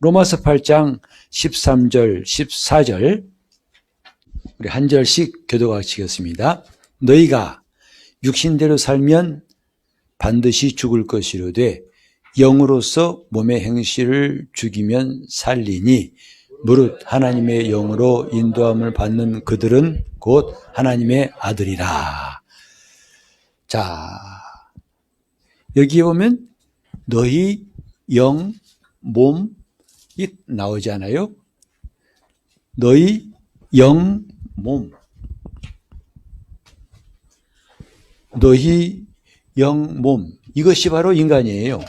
로마서 8장 13절, 14절 우리 한 절씩 교독하시겠습니다. 너희가 육신대로 살면 반드시 죽을 것이로되 영으로서 몸의 행실을 죽이면 살리니 무릇 하나님의 영으로 인도함을 받는 그들은 곧 하나님의 아들이라. 자, 여기에 보면 너희 영, 몸이 나오지 않아요? 너희 영, 몸. 너희 영, 몸. 이것이 바로 인간이에요.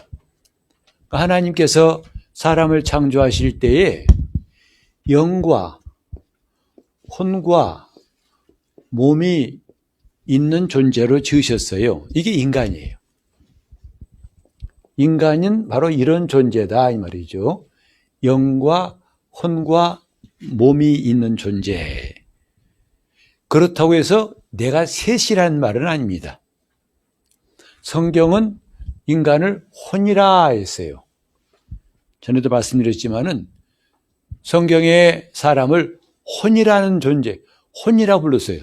하나님께서 사람을 창조하실 때에 영과 혼과 몸이 있는 존재로 지으셨어요. 이게 인간이에요. 인간은 바로 이런 존재다 이 말이죠. 영과 혼과 몸이 있는 존재. 그렇다고 해서 내가 셋이라는 말은 아닙니다. 성경은 인간을 혼이라 했어요. 전에도 말씀드렸지만은 성경의 사람을 혼이라는 존재, 혼이라 불렀어요.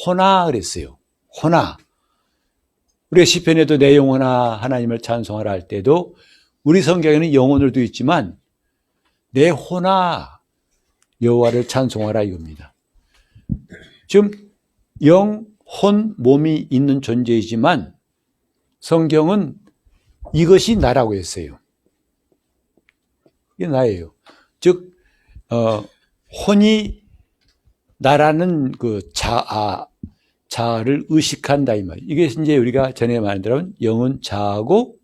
혼아 그랬어요. 혼아. 우리 시편에도 내 영혼아 하나님을 찬송하라 할 때도 우리 성경에는 영혼을 도 있지만 내 혼아 여호와를 찬송하라 이겁니다. 지금 영, 혼, 몸이 있는 존재이지만 성경은 이것이 나라고 했어요. 이게 나예요. 즉 혼이 나라는 그 자아를 의식한다 이 말. 이게 이제 우리가 전에 말한 영은 자아고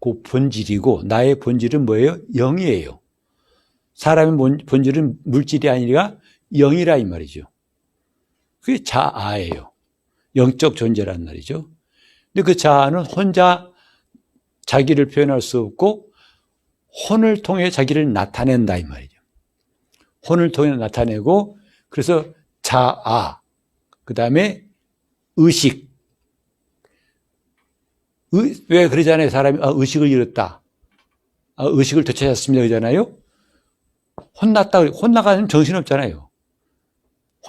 그 본질이고 나의 본질은 뭐예요? 영이에요. 사람의 본질은 물질이 아니라 영이라 이 말이죠. 그게 자아예요. 영적 존재란 말이죠. 근데 그 자아는 혼자 자기를 표현할 수 없고 혼을 통해 자기를 나타낸다 이 말이죠. 혼을 통해 나타내고 그래서 자아, 그 다음에 의식. 왜 그러잖아요. 사람이 의식을 잃었다. 의식을 되찾았습니다. 그러잖아요. 혼났다. 혼나가면 정신없잖아요.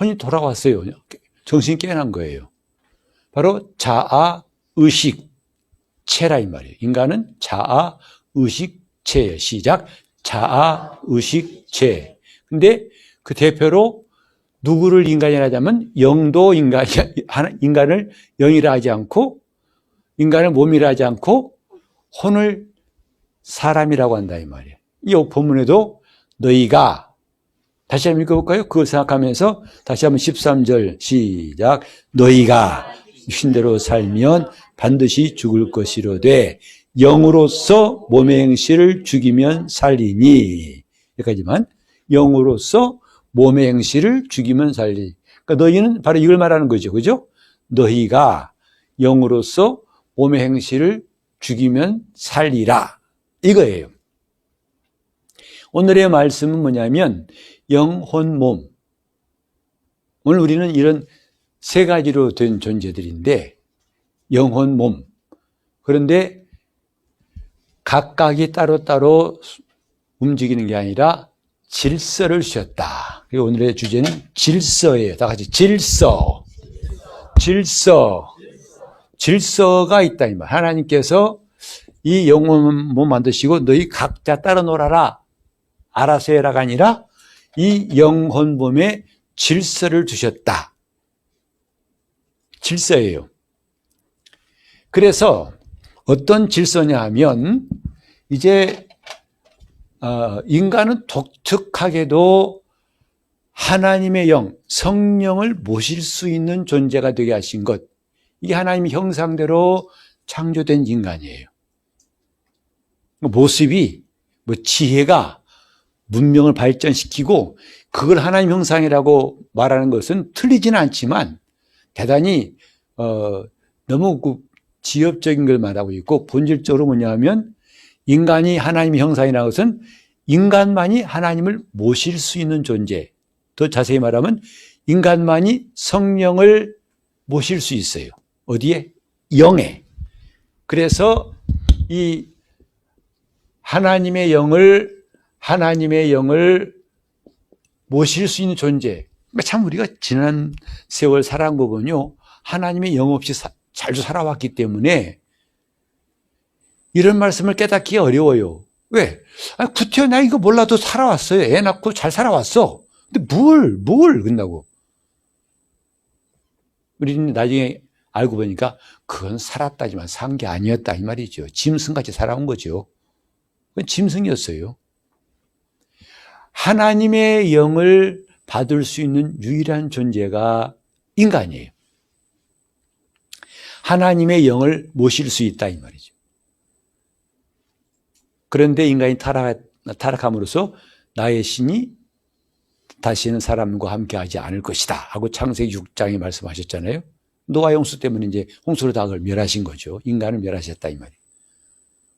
혼이 돌아왔어요. 정신이 깨어난 거예요. 바로 자아, 의식, 체라 이 말이에요. 인간은 자아, 의식, 체예요. 시작. 자아, 의식, 체. 근데 그 대표로 누구를 인간이라 하자면 영도 인간을 영이라 하지 않고 인간을 몸이라 하지 않고 혼을 사람이라고 한다 이 말이에요. 이 본문에도 너희가 다시 한번 읽어볼까요? 그걸 생각하면서 다시 한번 13절 시작. 너희가 육신대로 살면 반드시 죽을 것이로되 영으로서 몸의 행실을 죽이면 살리니. 여기까지만. 영으로서 몸의 행실을 죽이면 살리. 그러니까 너희는 바로 이걸 말하는 거죠. 그죠? 너희가 영으로서 몸의 행실을 죽이면 살리라. 이거예요. 오늘의 말씀은 뭐냐면 영, 혼, 몸. 오늘 우리는 이런 세 가지로 된 존재들인데 영, 혼, 몸. 그런데 각각이 따로따로 움직이는 게 아니라 질서를 주셨다. 그리고 오늘의 주제는 질서예요. 다 같이 질서. 질서가 있다 이 말. 하나님께서 이 영혼 몸 만드시고 너희 각자 따라 놀아라. 알아서 해라가 아니라 이 영혼 몸에 질서를 주셨다. 질서예요. 그래서 어떤 질서냐 하면 이제 인간은 독특하게도 하나님의 영, 성령을 모실 수 있는 존재가 되게 하신 것. 이게 하나님의 형상대로 창조된 인간이에요. 모습이, 지혜가 문명을 발전시키고 그걸 하나님 형상이라고 말하는 것은 틀리지는 않지만 대단히 너무 지엽적인 걸 말하고 있고 본질적으로 뭐냐 하면 인간이 하나님의 형상이라는 것은 인간만이 하나님을 모실 수 있는 존재. 더 자세히 말하면 인간만이 성령을 모실 수 있어요. 어디에? 영에. 그래서 이 하나님의 영을 모실 수 있는 존재. 참 우리가 지난 세월 살아온 거 보면요. 하나님의 영 없이 잘도 살아왔기 때문에 이런 말씀을 깨닫기 어려워요. 왜? 구태여 나 이거 몰라도 살아왔어요. 애 낳고 잘 살아왔어. 근데 뭘 끝나고. 우리는 나중에 알고 보니까 그건 살았다지만 산 게 아니었다 이 말이죠. 짐승같이 살아온 거죠. 그건 짐승이었어요. 하나님의 영을 받을 수 있는 유일한 존재가 인간이에요. 하나님의 영을 모실 수 있다 이 말이죠. 그런데 인간이 타락함으로써 나의 신이 다시는 사람과 함께하지 않을 것이다 하고 창세기 6장에 말씀하셨잖아요. 노아의 홍수 때문에 이제 홍수로 다 그걸 멸하신 거죠. 인간을 멸하셨다 이 말이에요.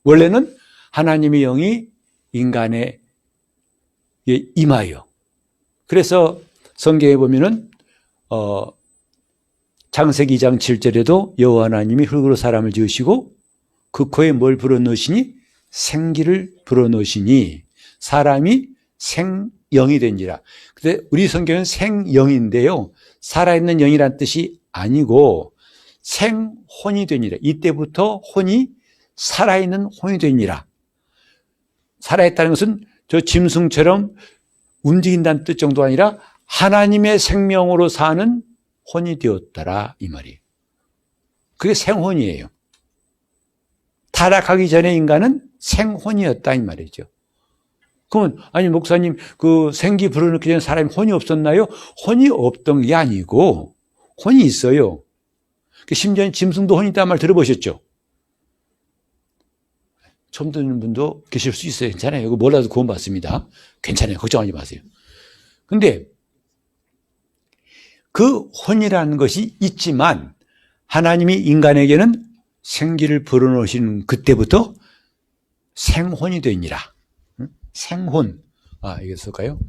원래는 하나님의 영이 인간에 임하여. 그래서 성경에 보면은 창세기 2장 7절에도 여호와 하나님이 흙으로 사람을 지으시고 그 코에 뭘 불어넣으시니 생기를 불어넣으시니 사람이 생영이 된지라. 근데 우리 성경은 생영인데요. 살아있는 영이란 뜻이 아니고 생혼이 되니라. 이때부터 혼이 살아있는 혼이 되니라. 살아있다는 것은 저 짐승처럼 움직인다는 뜻 정도 아니라 하나님의 생명으로 사는 혼이 되었더라 이 말이에요. 그게 생혼이에요. 타락하기 전에 인간은 생혼이었다 이 말이죠. 그러면 아니 목사님 그 생기 불어넣기 전에 사람이 혼이 없었나요? 혼이 없던 게 아니고 혼이 있어요. 심지어 짐승도 혼이 있다는 말 들어보셨죠? 처음 듣는 분도 계실 수 있어요. 괜찮아요. 이거 몰라도 구원받습니다. 괜찮아요. 걱정하지 마세요. 근데 그 혼이라는 것이 있지만 하나님이 인간에게는 생기를 불어넣으시는 그때부터 생혼이 되니라. 생혼. 이거 쓸까요?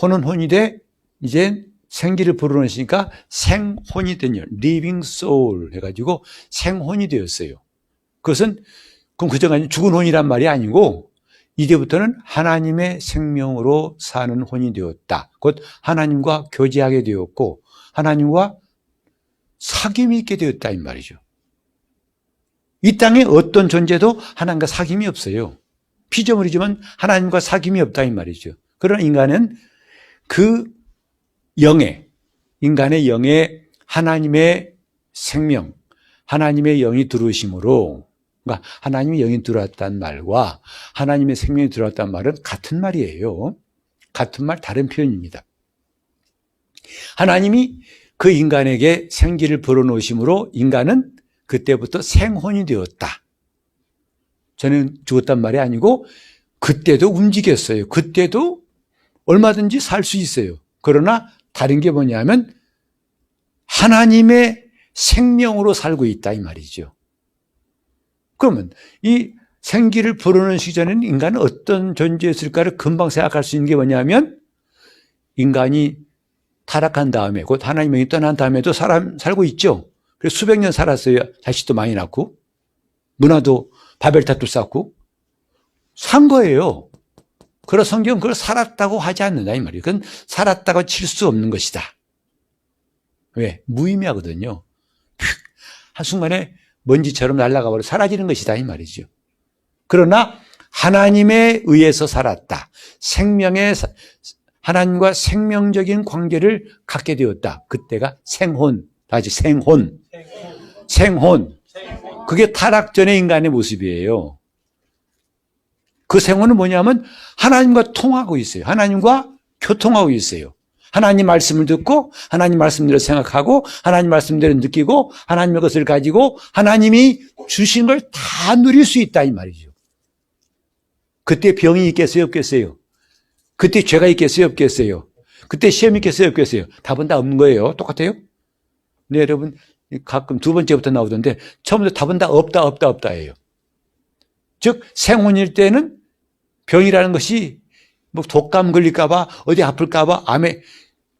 혼은 혼이 돼 이제 생기를 불어넣으시니까 생혼이 되니라. living soul 해가지고 생혼이 되었어요. 그것은 그럼 그전까지 죽은 혼이란 말이 아니고 이제부터는 하나님의 생명으로 사는 혼이 되었다. 곧 하나님과 교제하게 되었고 하나님과 사귐이 있게 되었다 이 말이죠. 이 땅에 어떤 존재도 하나님과 사귐이 없어요. 피조물이지만 하나님과 사귐이 없다 이 말이죠. 그러나 인간은 그 인간의 영에 하나님의 생명, 하나님의 영이 들어오심으로, 그러니까 하나님의 영이 들어왔다는 말과 하나님의 생명이 들어왔다는 말은 같은 말이에요. 같은 말, 다른 표현입니다. 하나님이 그 인간에게 생기를 불어넣으심으로 인간은 그때부터 생혼이 되었다. 저는 죽었단 말이 아니고 그때도 움직였어요. 그때도 얼마든지 살 수 있어요. 그러나 다른 게 뭐냐면 하나님의 생명으로 살고 있다 이 말이죠. 그러면 이 생기를 불어넣으시기 전에는 인간은 어떤 존재였을까를 금방 생각할 수 있는 게 뭐냐면 인간이 타락한 다음에 곧 하나님의 영이 떠난 다음에도 살고 있죠. 그래서 수백 년 살았어요. 자식도 많이 낳고 문화도 바벨탑도 쌓고 산 거예요. 그래서 성경은 그걸 살았다고 하지 않는다 이 말이에요. 그건 살았다고 칠 수 없는 것이다. 왜? 무의미하거든요. 한순간에 먼지처럼 날아가 버려 사라지는 것이다 이 말이죠. 그러나 하나님에 의해서 살았다. 하나님과 생명적인 관계를 갖게 되었다. 그때가 생혼. 다시 생혼. 그게 타락 전의 인간의 모습이에요. 그 생혼은 뭐냐면 하나님과 통하고 있어요. 하나님과 교통하고 있어요. 하나님 말씀을 듣고 하나님 말씀대로 생각하고 하나님 말씀대로 느끼고 하나님의 것을 가지고 하나님이 주신 걸 다 누릴 수 있다 이 말이죠. 그때 병이 있겠어요? 없겠어요? 그때 죄가 있겠어요? 없겠어요? 그때 시험이 있겠어요? 없겠어요? 답은 다 없는 거예요. 똑같아요? 네, 여러분 가끔 두 번째부터 나오던데 처음부터 답은 다 없다예요. 즉 생혼일 때는 병이라는 것이 뭐 독감 걸릴까봐 어디 아플까봐 암에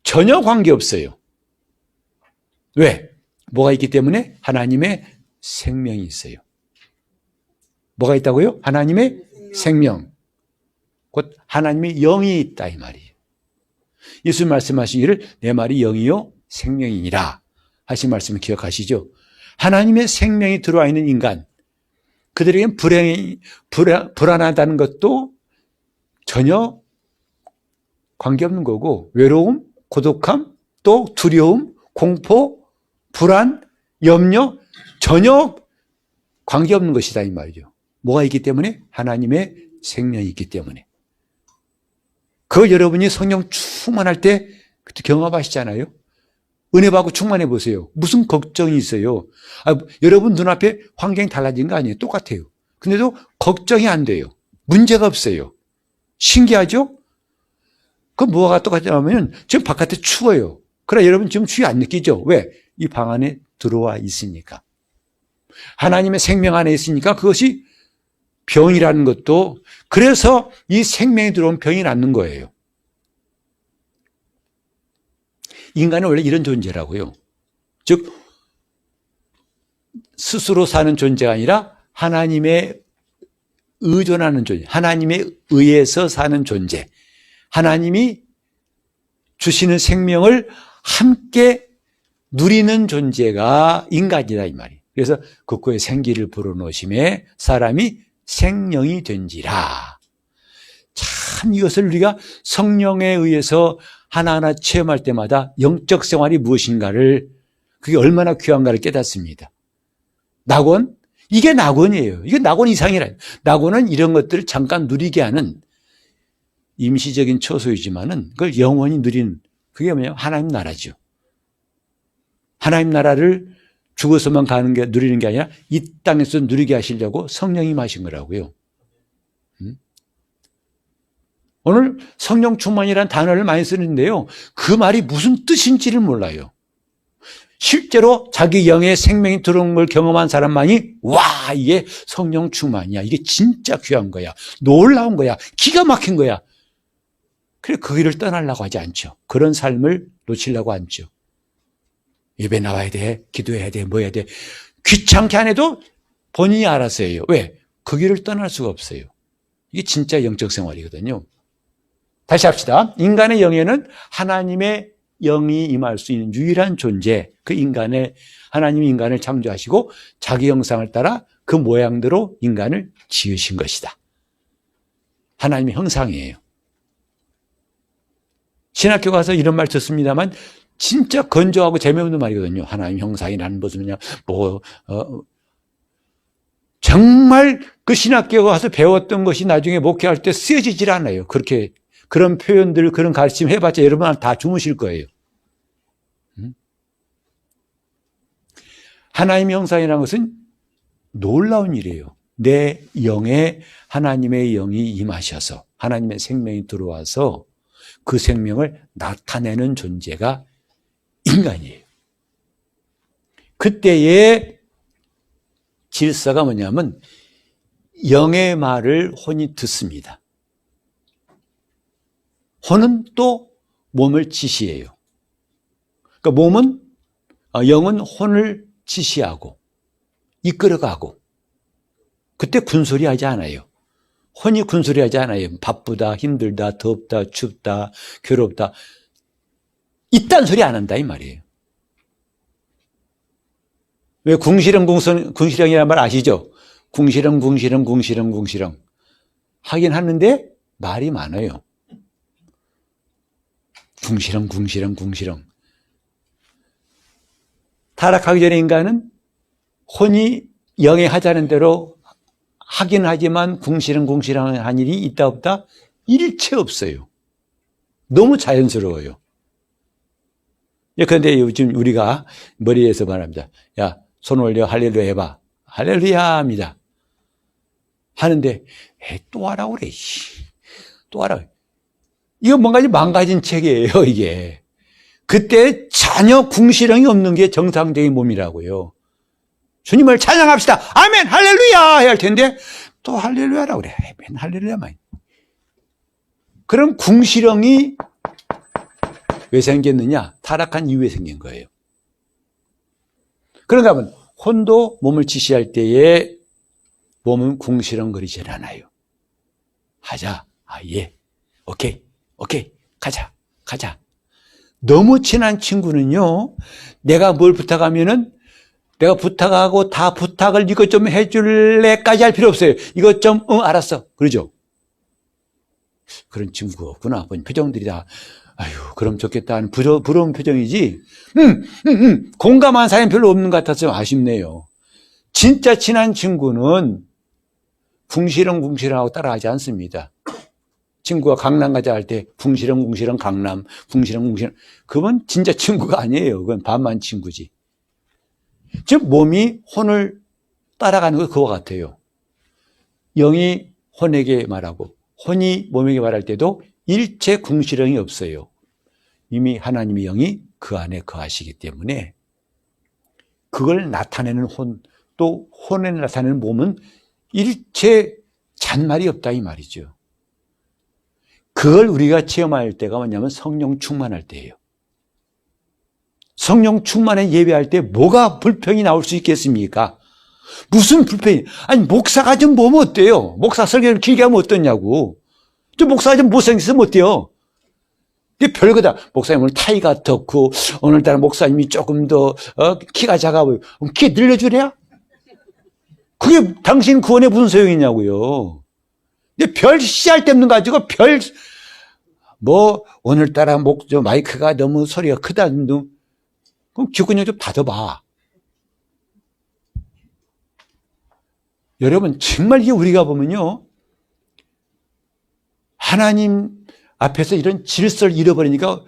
전혀 관계없어요. 왜? 뭐가 있기 때문에? 하나님의 생명이 있어요. 뭐가 있다고요? 하나님의 생명. 곧 하나님의 영이 있다 이 말이에요. 예수 말씀하시기를 내 말이 영이요 생명이니라 하신 말씀을 기억하시죠? 하나님의 생명이 들어와 있는 인간, 그들에겐 불안하다는 것도 전혀 관계없는 거고, 외로움, 고독함, 또 두려움, 공포, 불안, 염려 전혀 관계없는 것이다 이 말이죠. 뭐가 있기 때문에? 하나님의 생명이 있기 때문에. 그걸 여러분이 성령 충만할 때 경험하시잖아요. 은혜 받고 충만해 보세요. 무슨 걱정이 있어요? 여러분 눈앞에 환경이 달라진 거 아니에요? 똑같아요. 근데도 걱정이 안 돼요. 문제가 없어요. 신기하죠? 그 뭐가 똑같냐면 지금 바깥에 추워요. 그러나 여러분 지금 추위 안 느끼죠? 왜? 이 방 안에 들어와 있으니까. 하나님의 생명 안에 있으니까 그것이 병이라는 것도, 그래서 이 생명이 들어온 병이 낫는 거예요. 인간은 원래 이런 존재라고요. 즉 스스로 사는 존재가 아니라 하나님에 의존하는 존재, 하나님에 의해서 사는 존재, 하나님이 주시는 생명을 함께 누리는 존재가 인간이다 이 말이에요. 그래서 국고에 생기를 불어넣으심에 사람이 생령이 된지라. 참 이것을 우리가 성령에 의해서 하나하나 체험할 때마다 영적 생활이 무엇인가를, 그게 얼마나 귀한가를 깨닫습니다. 낙원? 이게 낙원이에요. 이게 낙원 이상이라. 낙원은 이런 것들을 잠깐 누리게 하는 임시적인 처소이지만은 그걸 영원히 누리는, 그게 뭐냐면 하나님 나라죠. 하나님 나라를 죽어서만 가는 게, 누리는 게 아니라 이 땅에서 누리게 하시려고 성령이 마신 거라고요. 오늘 성령 충만이라는 단어를 많이 쓰는데요. 그 말이 무슨 뜻인지를 몰라요. 실제로 자기 영의 생명이 들어온 걸 경험한 사람만이 와, 이게 성령 충만이야. 이게 진짜 귀한 거야. 놀라운 거야. 기가 막힌 거야. 그래, 그 길을 떠나려고 하지 않죠. 그런 삶을 놓치려고 않죠. 예배 나와야 돼, 기도해야 돼, 뭐 해야 돼. 귀찮게 안 해도 본인이 알아서 해요. 왜? 그 길을 떠날 수가 없어요. 이게 진짜 영적 생활이거든요. 다시 합시다. 인간의 영에는 하나님의 영이 임할 수 있는 유일한 존재, 그 인간의, 하나님이 인간을 창조하시고 자기 형상을 따라 그 모양대로 인간을 지으신 것이다. 하나님의 형상이에요. 신학교 가서 이런 말 듣습니다만 진짜 건조하고 재미없는 말이거든요. 하나님 형상이라는 것은 그냥 정말 그 신학교 가서 배웠던 것이 나중에 목회할 때 쓰여지질 않아요. 그렇게 그런 표현들, 그런 가르침 해봤자 여러분 다 주무실 거예요. 하나님의 형상이라는 것은 놀라운 일이에요. 내 영에 하나님의 영이 임하셔서 하나님의 생명이 들어와서 그 생명을 나타내는 존재가 인간이에요. 그때의 질서가 뭐냐면 영의 말을 혼이 듣습니다. 혼은 또 몸을 지시해요. 그러니까 영은 혼을 지시하고 이끌어가고, 그때 군소리 하지 않아요. 혼이 군소리 하지 않아요. 바쁘다, 힘들다, 덥다, 춥다, 괴롭다. 이딴 소리 안 한다 이 말이에요. 왜 궁시렁이라는 말 아시죠? 궁시렁 하긴 하는데 말이 많아요. 궁시렁. 타락하기 전에 인간은 혼이 영에 하자는 대로 하긴 하지만 궁시렁한 일이 있다 없다? 일체 없어요. 너무 자연스러워요. 그런데 요즘 우리가 머리에서 말합니다. 야, 손 올려 할렐루야 해봐. 할렐루야 합니다. 하는데 또 하라고 그래. 또 하라고. 이거 뭔가 망가진 책이에요, 이게. 그때 전혀 궁시렁이 없는 게 정상적인 몸이라고요. 주님을 찬양합시다. 아멘, 할렐루야 해야 할 텐데 또 할렐루야라고 그래. 아멘, 할렐루야만. 그런 궁시렁이 왜 생겼느냐? 타락한 이후에 생긴 거예요. 그런가 하면 혼도 몸을 지시할 때에 몸은 궁시렁거리질 않아요. 하자. 아, 예. 오케이. 가자. 너무 친한 친구는요, 내가 뭘 부탁하면은 내가 부탁하고 다 부탁을 이것 좀 해줄래까지 할 필요 없어요. 이것 좀, 알았어. 그러죠? 그런 친구가 없구나. 표정들이 다, 아유, 그럼 좋겠다 하는 부러운 표정이지. 공감한 사람이 별로 없는 것 같아서 좀 아쉽네요. 진짜 친한 친구는 궁시렁궁시렁하고 따라하지 않습니다. 친구가 강남 가자 할 때 궁시렁궁시렁 강남, 궁시렁궁시렁. 그건 진짜 친구가 아니에요. 그건 반만 친구지. 즉 몸이 혼을 따라가는 거 그와 같아요. 영이 혼에게 말하고 혼이 몸에게 말할 때도 일체 궁시렁이 없어요. 이미 하나님의 영이 그 안에 거하시기 때문에 그걸 나타내는 혼, 또 혼에 나타내는 몸은 일체 잔말이 없다 이 말이죠. 그걸 우리가 체험할 때가 뭐냐면 성령 충만할 때예요. 성령 충만에 예배할 때 뭐가 불평이 나올 수 있겠습니까? 무슨 불평이? 아니 목사가 좀 뭐면 어때요? 목사 설교를 길게 하면 어떠냐고. 좀 목사가 좀 못생겼으면 어때요? 이게 별거다. 목사님 오늘 타이가 덥고 오늘따라 목사님이 조금 더 키가 작아 보여. 그럼 키 늘려주랴? 그게 당신 구원에 무슨 소용이냐고요. 근데 별 씨알 데 없는 거 가지고 오늘따라 마이크가 너무 소리가 크다. 그럼 기권력 좀 닫아봐. 여러분, 정말 이게 우리가 보면요. 하나님 앞에서 이런 질서를 잃어버리니까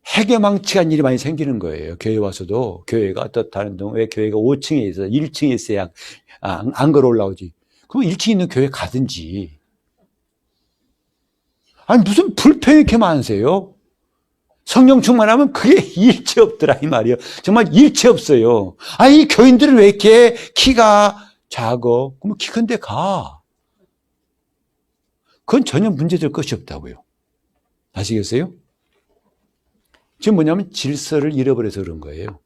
해괴망측한 일이 많이 생기는 거예요. 교회 와서도 교회가 어떻다는 동, 왜 교회가 5층에 있어 1층에 있어야 안 걸어 올라오지. 그럼 1층에 있는 교회 가든지. 아니 무슨 불평이 이렇게 많으세요? 성령 충만하면 그게 일체 없더라 이 말이에요. 정말 일체 없어요. 아니 이 교인들은 왜 이렇게 키가 작어? 그럼 키 큰데 가. 그건 전혀 문제될 것이 없다고요. 아시겠어요? 지금 뭐냐면 질서를 잃어버려서 그런 거예요.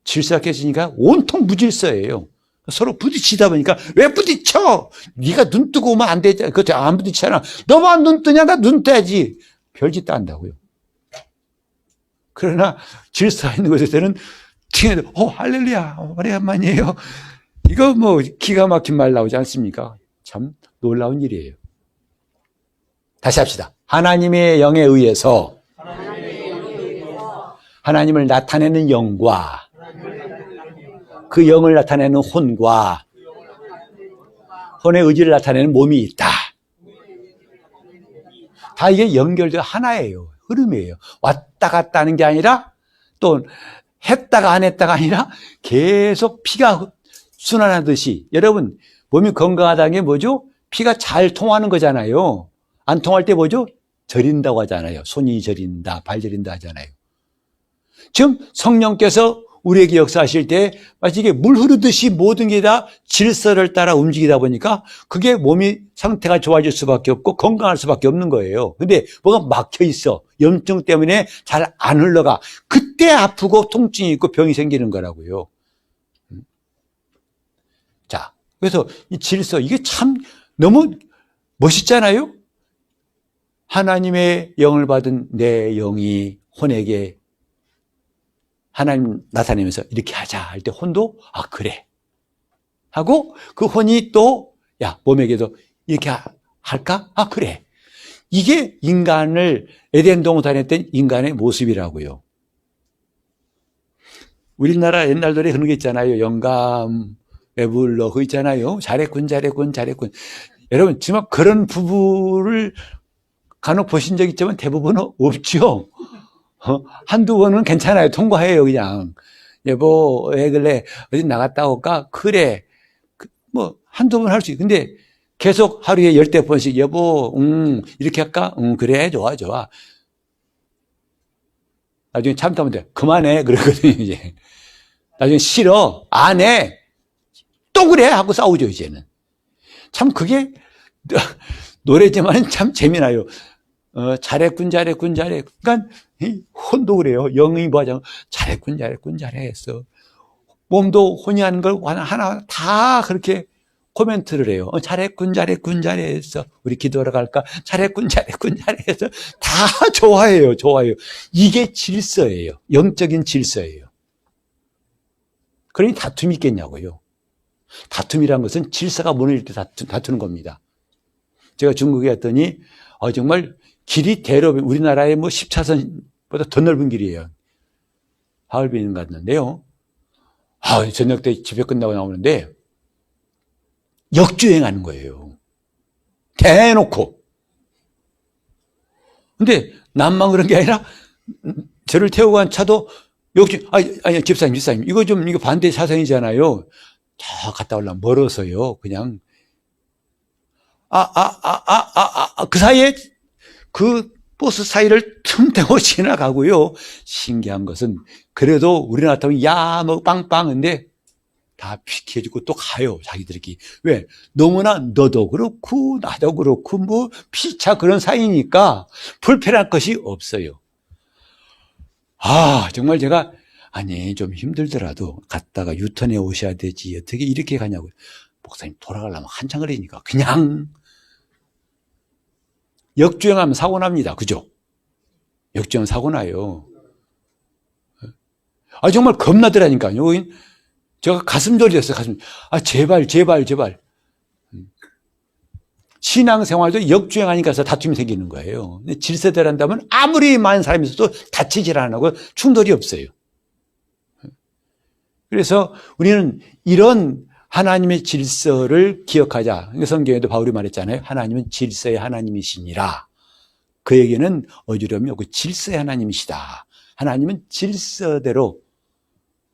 질서가 깨지니까 온통 무질서예요. 서로 부딪히다 보니까 왜 부딪혀? 네가 눈 뜨고 오면 안 되지. 그것도 안 부딪히잖아. 너만 눈 뜨냐? 나 눈 떠야지. 별짓도 한다고요. 그러나 질서가 있는 곳에서는 팅해도 할렐루야 오랜만이에요. 이거 기가 막힌 말 나오지 않습니까? 참 놀라운 일이에요. 다시 합시다. 하나님의 영에 의해서 하나님을 나타내는 영과 그 영을 나타내는 혼과 혼의 의지를 나타내는 몸이 있다. 다 이게 연결되어 하나예요. 흐름이에요. 왔다 갔다 하는 게 아니라 또 했다가 안 했다가 아니라 계속 피가 순환하듯이 여러분 몸이 건강하다는 게 뭐죠? 피가 잘 통하는 거잖아요. 안 통할 때 뭐죠? 저린다고 하잖아요. 손이 저린다, 발 저린다 하잖아요. 지금 성령께서 우리에게 역사하실 때 마치 이게 물 흐르듯이 모든 게 다 질서를 따라 움직이다 보니까 그게 몸이 상태가 좋아질 수밖에 없고 건강할 수밖에 없는 거예요. 근데 뭐가 막혀 있어. 염증 때문에 잘 안 흘러가. 그때 아프고 통증이 있고 병이 생기는 거라고요. 자, 그래서 이 질서 이게 참 너무 멋있잖아요. 하나님의 영을 받은 내 영이 혼에게 하나님 나타내면서 이렇게 하자 할 때 혼도 그래 하고 그 혼이 또 몸에게도 이렇게 할까? 그래. 이게 인간을 에덴 동산에 했던 인간의 모습이라고요. 우리나라 옛날 노래 그런 게 있잖아요. 영감 왜 불러 그거 있잖아요. 잘했군. 여러분 정말 그런 부부를 간혹 보신 적 있지만 대부분은 없죠. 한두 번은 괜찮아요. 통과해요, 그냥. 여보, 왜 그래? 어디 나갔다 올까? 그래. 한두 번 할 수 있어. 근데 계속 하루에 10번씩, 여보, 이렇게 할까? 그래, 좋아. 나중에 참다면 돼. 그만해. 그러거든요, 이제. 나중에 싫어. 안 해. 또 그래. 하고 싸우죠, 이제는. 참 그게 노래지만 참 재미나요. 잘했군. 그러니까 혼도 그래요. 영이 뭐하자면 잘했군. 잘했어. 몸도 혼이 하는 걸 하나 다 그렇게 코멘트를 해요. 잘했군, 잘했군, 잘했어. 우리 기도하러 갈까? 잘했군, 잘했군, 잘했어. 다 좋아해요, 좋아해요. 이게 질서예요. 영적인 질서예요. 그러니 다툼이 있겠냐고요. 다툼이란 것은 질서가 무너질 때 다투는 겁니다. 제가 중국에 갔더니 정말 길이 대로변, 우리나라의 뭐 10차선보다 더 넓은 길이에요. 하얼빈 갔는데요. 저녁 때 집회 끝나고 나오는데 역주행하는 거예요. 대놓고. 근데 남만 그런 게 아니라 저를 태우고 간 차도 아니, 집사님, 이거 반대 차선이잖아요. 저 갔다 오려면 멀어서요. 그냥, 그 사이에, 그 버스 사이를 틈타고 지나가고요. 신기한 것은, 그래도 우리나라 같으면 뭐 빵빵한데, 다 피해주고 또 가요, 자기들끼리. 왜? 너무나 너도 그렇고, 나도 그렇고, 뭐, 피차 그런 사이니까, 불편할 것이 없어요. 정말 제가, 좀 힘들더라도 갔다가 유턴해 오셔야 되지. 어떻게 이렇게 가냐고요. 목사님, 돌아가려면 한참 걸리니까 그냥 역주행하면 사고 납니다. 그죠? 역주행 사고 나요. 정말 겁나더라니까요. 제가 가슴 졸이었어요. 제발. 신앙생활도 역주행하니까 다툼이 생기는 거예요. 질서대로 한다면 아무리 많은 사람이 있어도 다치질 안 하고 충돌이 없어요. 그래서 우리는 이런 하나님의 질서를 기억하자. 성경에도 바울이 말했잖아요. 하나님은 질서의 하나님이시니라. 그 얘기는 어지러움이 없고 질서의 하나님이시다. 하나님은 질서대로.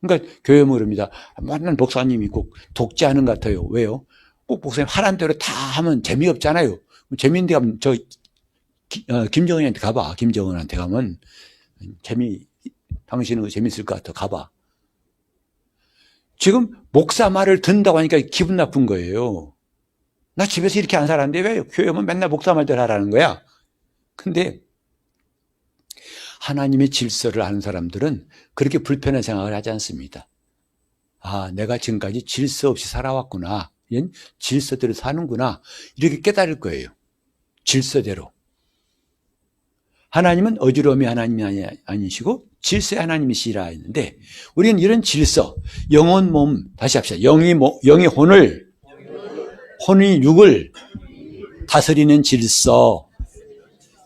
그러니까 교회 모릅니다. 만난 목사님이 꼭 독재하는 것 같아요. 왜요? 꼭 목사님 하라는 대로 다 하면 재미없잖아요. 재미있는데 가면 김정은한테 가봐. 김정은한테 가면 당신은 재밌을 것 같아. 가봐. 지금 목사 말을 듣는다고 하니까 기분 나쁜 거예요. 나 집에서 이렇게 안 살았는데 왜 교회 오면 맨날 목사 말대로 하라는 거야? 근데 하나님의 질서를 아는 사람들은 그렇게 불편한 생각을 하지 않습니다. 내가 지금까지 질서 없이 살아왔구나. 질서대로 사는구나. 이렇게 깨달을 거예요. 질서대로. 하나님은 어지러움이 하나님이 아니시고 질서의 하나님이시라 했는데 우리는 이런 질서, 영혼 몸, 다시 합시다. 영이 혼이 육을 다스리는 질서.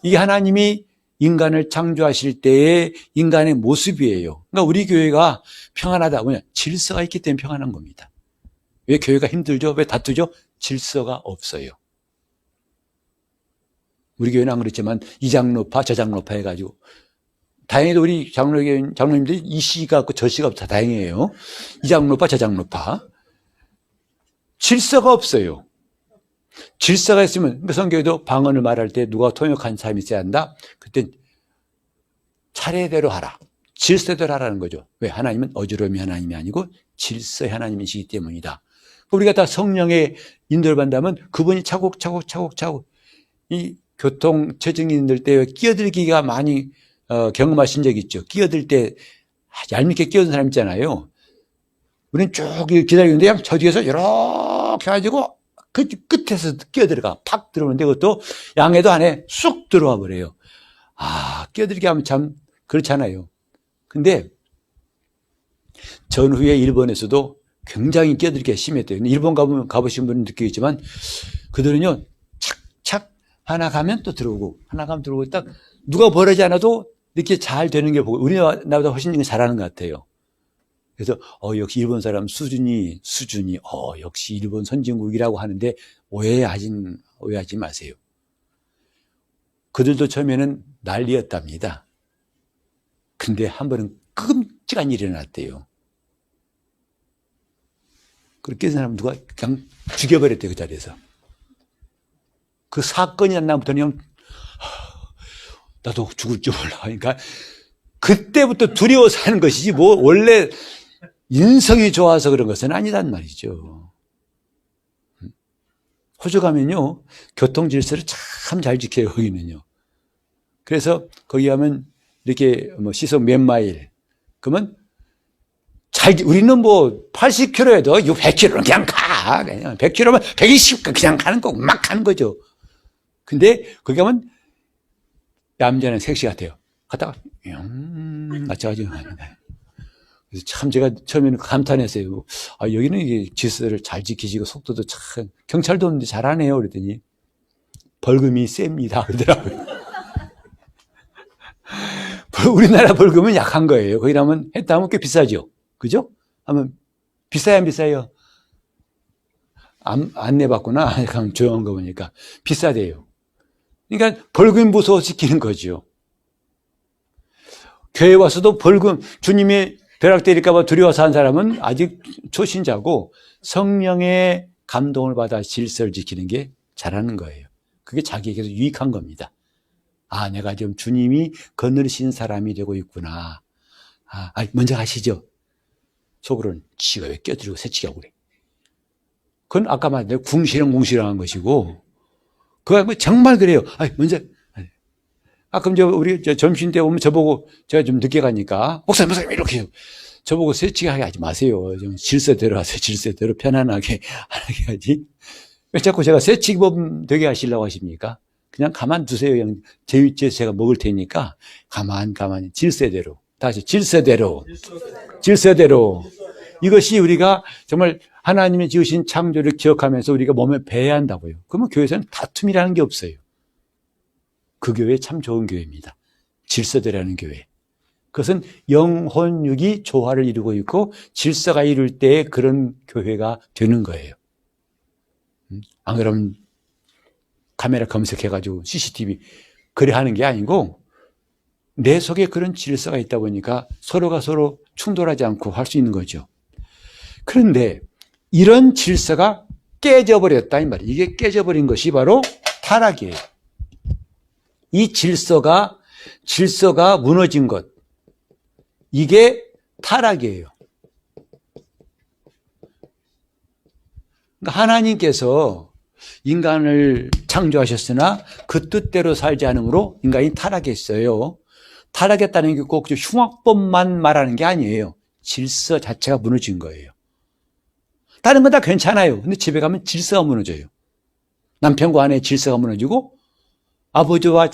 이게 하나님이 인간을 창조하실 때의 인간의 모습이에요. 그러니까 우리 교회가 평안하다. 질서가 있기 때문에 평안한 겁니다. 왜 교회가 힘들죠? 왜 다투죠? 질서가 없어요. 우리 교회는 안 그렇지만 이 장로파 저 장로파 해가지고 다행히도 우리 장로님들이 이 씨가 없고 저 씨가 없다. 다행이에요. 이 장로파 저 장로파. 질서가 없어요. 질서가 있으면 성경에도 방언을 말할 때 누가 통역한 사람이 있어야 한다. 그때 차례대로 하라. 질서대로 하라는 거죠. 왜? 하나님은 어지러움이 하나님이 아니고 질서의 하나님이시기 때문이다. 우리가 다 성령의 인도를 받는다면 그분이 차곡차곡 이 교통체증이 힘들 때 끼어들기가 많이 경험하신 적 있죠. 끼어들 때 얄밉게 끼어든 사람 있잖아요. 우리는 쭉 기다리는데 저 뒤에서 이렇게 해가지고 그 끝에서 끼어들어가 팍 들어오는데 그것도 양해도 안 해 쑥 들어와 버려요. 끼어들게 하면 참 그렇잖아요. 근데 전후에 일본에서도 굉장히 끼어들기가 심했대요. 일본 가보신 분은 느끼겠지만 그들은요 착착 하나 가면 또 들어오고 하나 가면 들어오고 딱 누가 벌하지 않아도 이렇게 잘 되는 게 보고 우리나라보다 훨씬 잘하는 것 같아요. 그래서 역시 일본 사람 수준이 역시 일본 선진국이라고 하는데 오해하지 마세요. 그들도 처음에는 난리였답니다. 근데 한 번은 끔찍한 일이 일어났대요. 그렇게 된 사람 누가 그냥 죽여버렸대요. 그 자리에서. 그 사건이 난 다음부터는 그냥 나도 죽을 줄 몰라. 그러니까 그때부터 두려워서 하는 것이지 원래 인성이 좋아서 그런 것은 아니란 말이죠. 호주 가면요 교통 질서를 참 잘 지켜요. 거기는요. 그래서 거기 가면 이렇게 시속 몇 마일 그러면 우리는 뭐 80km에도 100km는 그냥 가. 그냥 100km면 120 그냥 가는 거고 막 가는 거죠. 근데 거기 가면 얌전한 색시 같아요. 갔다가 맞춰가지고. 그래서 참 제가 처음에는 감탄했어요. 아, 여기는 이게 질서를 잘 지키시고 속도도 참 경찰도 없는데 잘하네요. 그랬더니 벌금이 셉니다. 그러더라고요. 우리나라 벌금은 약한 거예요. 거기 가면 했다 하면 꽤 비싸죠. 그죠? 하면 비싸야 안 비싸요? 안 내봤구나. 그럼 조용한 거 보니까 비싸대요. 그러니까 벌금 무서워 지키는 거죠. 교회 와서도 벌금, 주님이 벼락 때릴까봐 두려워서 한 사람은 아직 초신자고 성령의 감동을 받아 질서를 지키는 게 잘하는 거예요. 그게 자기에게서 유익한 겁니다. 아, 내가 좀 주님이 거느리신 사람이 되고 있구나. 먼저 가시죠. 속으로는 지가 왜 껴들이고 새치기 하고 그래. 그건 아까 말한 궁시렁궁시렁한 것이고, 그거 뭐 정말 그래요. 먼저. 그럼 우리 점심 때 오면 저보고 제가 좀 늦게 가니까, 목사님, 이렇게 저보고 새치기 하게 하지 마세요. 좀 질서대로 하세요. 질서대로 편안하게 하게 하지. 왜 자꾸 제가 새치기범 되게 하시려고 하십니까? 그냥 가만 두세요. 그냥 제 위치에서 제가 먹을 테니까 가만히 질서대로. 다시 질서대로. 이것이 우리가 정말 하나님이 지으신 창조를 기억하면서 우리가 몸에 배야 한다고요. 그러면 교회에서는 다툼이라는 게 없어요. 그 교회 참 좋은 교회입니다. 질서대로라는 교회. 그것은 영혼육이 조화를 이루고 있고 질서가 이룰 때 그런 교회가 되는 거예요. 안 그러면 카메라 검색해가지고 CCTV 그래 하는 게 아니고 내 속에 그런 질서가 있다 보니까 서로가 서로 충돌하지 않고 할 수 있는 거죠. 그런데 이런 질서가 깨져버렸다 이 말이에요. 이게 깨져버린 것이 바로 타락이에요. 이 질서가 무너진 것, 이게 타락이에요. 그러니까 하나님께서 인간을 창조하셨으나 그 뜻대로 살지 않으므로 인간이 타락했어요. 타락했다는 게 꼭 흉악범만 말하는 게 아니에요. 질서 자체가 무너진 거예요. 다른 건 다 괜찮아요. 근데 집에 가면 질서가 무너져요. 남편과 아내의 질서가 무너지고 아버지와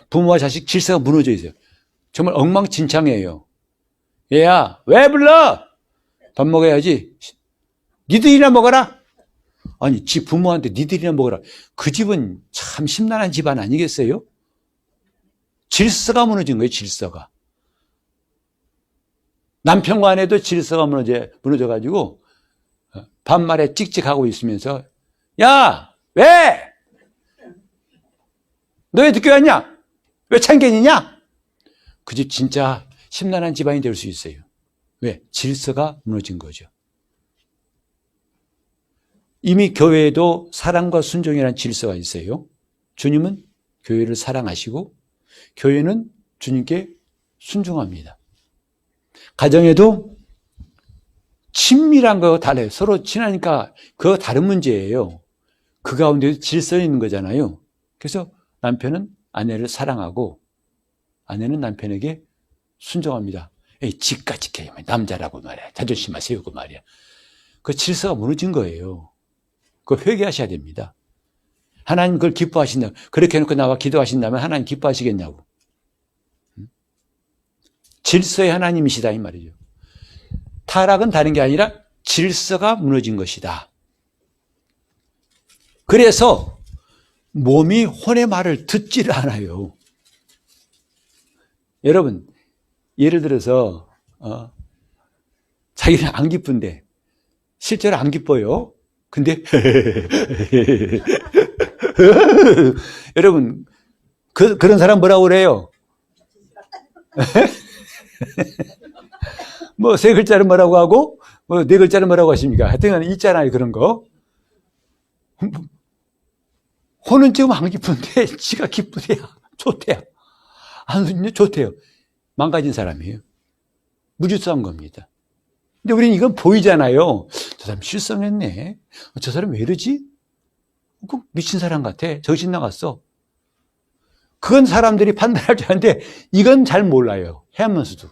부모와 자식 질서가 무너져 있어요. 정말 엉망진창이에요. 얘야, 왜 불러? 밥 먹어야지. 니들이나 먹어라. 아니, 지 부모한테 니들이나 먹어라. 그 집은 참 심란한 집안 아니겠어요? 질서가 무너진 거예요, 질서가. 남편과 아내도 질서가 무너져가지고 반말에 찍찍하고 있으면서 야, 왜? 너 왜 늦게 왔냐? 왜 참견이냐? 그 집 진짜 심란한 집안이 될 수 있어요. 왜? 질서가 무너진 거죠. 이미 교회에도 사랑과 순종이라는 질서가 있어요. 주님은 교회를 사랑하시고 교회는 주님께 순종합니다. 가정에도 친밀한 거 달라요. 서로 친하니까 그거 다른 문제예요. 그 가운데도 질서 있는 거잖아요. 그래서 남편은 아내를 사랑하고 아내는 남편에게 순종합니다. 지가 지켜야 남자라고 말이야. 자존심만 세우고 말이야. 그 질서가 무너진 거예요. 그거 회개하셔야 됩니다. 하나님 그걸 기뻐하신다. 그렇게 해놓고 나와 기도하신다면 하나님 기뻐하시겠냐고. 질서의 하나님이시다 이 말이죠. 타락은 다른 게 아니라 질서가 무너진 것이다. 그래서 몸이 혼의 말을 듣지를 않아요. 여러분, 예를 들어서 자기는 안 기쁜데 실제로 안 기뻐요. 근데 여러분 그런 사람 뭐라고 그래요? 뭐 세 글자를 뭐라고 하고 뭐 네 글자를 뭐라고 하십니까? 하여튼 있잖아요 그런 거. 혼은 지금 안 기쁜데 지가 기쁘대요. 좋대요. 안 좋대요. 망가진 사람이에요. 무질서한 겁니다. 근데 우리는 이건 보이잖아요. 저 사람 실성했네. 저 사람 왜 이러지? 미친 사람 같아. 정신 나갔어. 그건 사람들이 판단할 줄 아는데 이건 잘 몰라요. 해하면서도.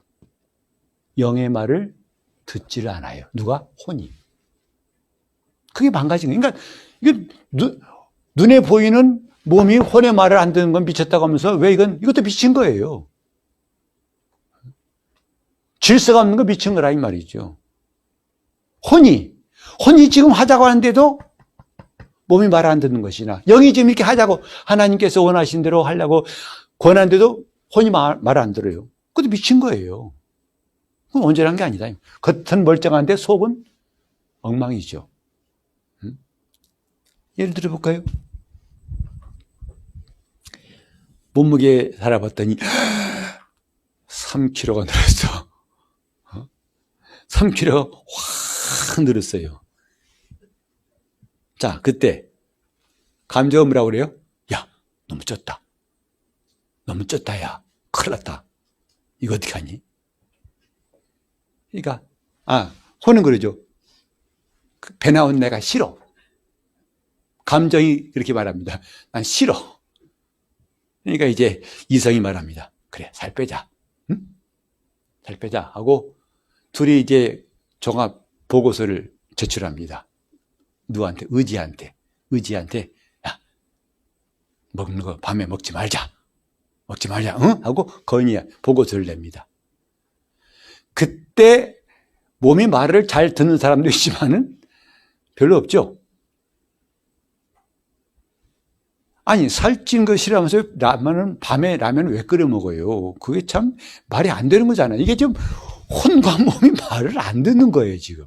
영의 말을 듣지를 않아요. 누가? 혼이. 그게 망가진 거예요. 그러니까 이게 눈에 보이는 몸이 혼의 말을 안 듣는 건 미쳤다고 하면서 왜 이것도 미친 거예요. 질서가 없는 거 미친 거라 이 말이죠. 혼이 지금 하자고 하는데도 몸이 말 안 듣는 것이나 영이 지금 이렇게 하자고 하나님께서 원하신 대로 하려고 권하는데도 혼이 말 안 들어요. 그것도 미친 거예요. 그건 온전한 게 아니다. 겉은 멀쩡한데 속은 엉망이죠. 예를 들어 볼까요? 몸무게 살아봤더니 3kg가 늘었어. 3kg 확 늘었어요. 자, 그때 감정은 뭐라고 그래요? 야, 너무 쪘다. 너무 쪘다, 야. 큰일 났다. 이거 어떻게 하니? 그러니까 혼은 그러죠. 배 나온 내가 싫어. 감정이 그렇게 말합니다. 난 싫어. 그러니까 이제 이성이 말합니다. 그래, 살 빼자. 응? 살 빼자 하고 둘이 이제 종합 보고서를 제출합니다. 누구한테? 의지한테. 야, 먹는 거 밤에 먹지 말자. 응? 하고 건의야 보고서를 냅니다. 그때 몸이 말을 잘 듣는 사람도 있지만은 별로 없죠. 아니, 살찐 거 싫어하면서 밤에 라면을 왜 끓여 먹어요? 그게 참 말이 안 되는 거잖아요. 이게 지금 혼과 몸이 말을 안 듣는 거예요, 지금.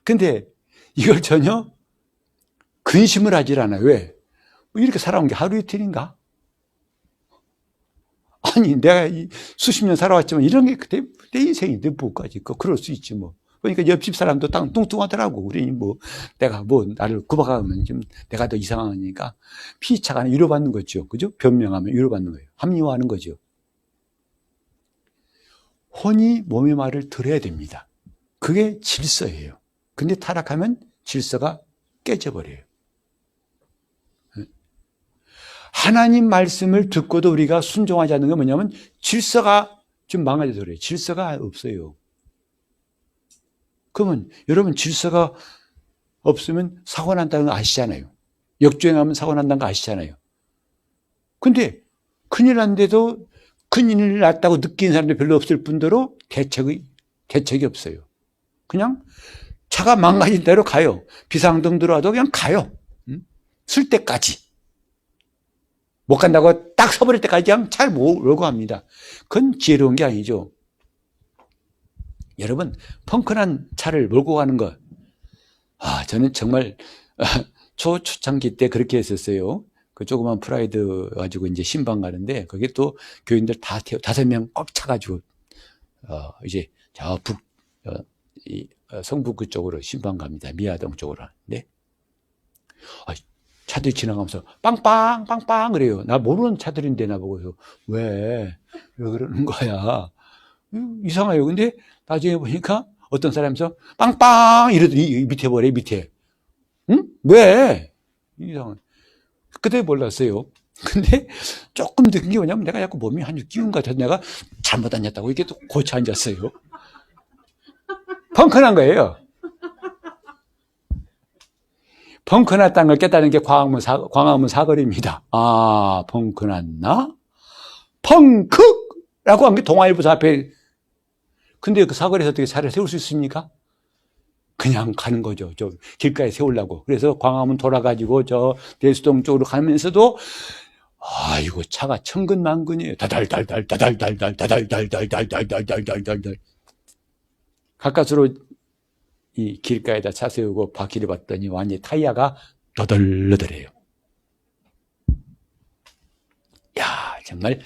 근데 이걸 전혀 근심을 하질 않아요. 왜? 이렇게 살아온 게 하루 이틀인가? 아니, 내가 수십 년 살아왔지만 이런 게 내 인생인데 뭐까지. 그럴 수 있지 뭐. 그러니까 옆집 사람도 뚱뚱하더라고. 우리 내가 나를 구박하면 좀 내가 더 이상하니까 피차가 위로받는 거죠. 그죠? 변명하면 위로받는 거예요. 합리화하는 거죠. 혼이 몸의 말을 들어야 됩니다. 그게 질서예요. 근데 타락하면 질서가 깨져버려요. 하나님 말씀을 듣고도 우리가 순종하지 않는 건 뭐냐면 질서가 좀 망가져서 그래요. 질서가 없어요. 그러면 여러분 질서가 없으면 사고 난다는 거 아시잖아요. 역주행하면 사고 난다는 거 아시잖아요. 근데 큰일 났는데도 큰일 났다고 느끼는 사람도 별로 없을 뿐더러 대책이 없어요. 그냥 차가 망가진 대로 가요. 비상등 들어와도 그냥 가요. 쓸 때까지. 못 간다고 딱 서버릴 때까지 그냥 잘 몰고 갑니다. 그건 지혜로운 게 아니죠. 여러분, 펑크난 차를 몰고 가는 것. 저는 정말 초창기 때 그렇게 했었어요. 그 조그만 프라이드 가지고 이제 신방 가는데 거기 또 교인들 다 5명 꽉 차가지고 이제 저 성북 그쪽으로 신방 갑니다. 미아동 쪽으로 하는데 차들이 지나가면서 빵빵 그래요. 나 모르는 차들인데 나보고서 왜 그러는 거야? 이상해요. 근데 나중에 보니까 어떤 사람이서 빵빵 이러더니 밑에 응? 왜? 이상해. 그때 몰랐어요. 근데 조금 느낀 게 뭐냐면 내가 자꾸 몸이 한 기운 같아서 내가 잘못 앉았다고 이게 또 고쳐 앉았어요. 펑크난 거예요. 펑크났다는 걸 깨달은 게 광화문 사거리입니다. 펑크났나? 펑크라고 한 게 동아일보사 앞에. 근데 그 사거리에서 어떻게 차를 세울 수 있습니까? 그냥 가는 거죠. 저 길가에 세우려고. 그래서 광화문 돌아가지고 저 대수동 쪽으로 가면서도 이거 차가 천근만근이에요. 다달달달 가까스로 이 길가에다 차 세우고 바퀴를 봤더니 완전히 타이어가 너덜너덜해요. 야, 정말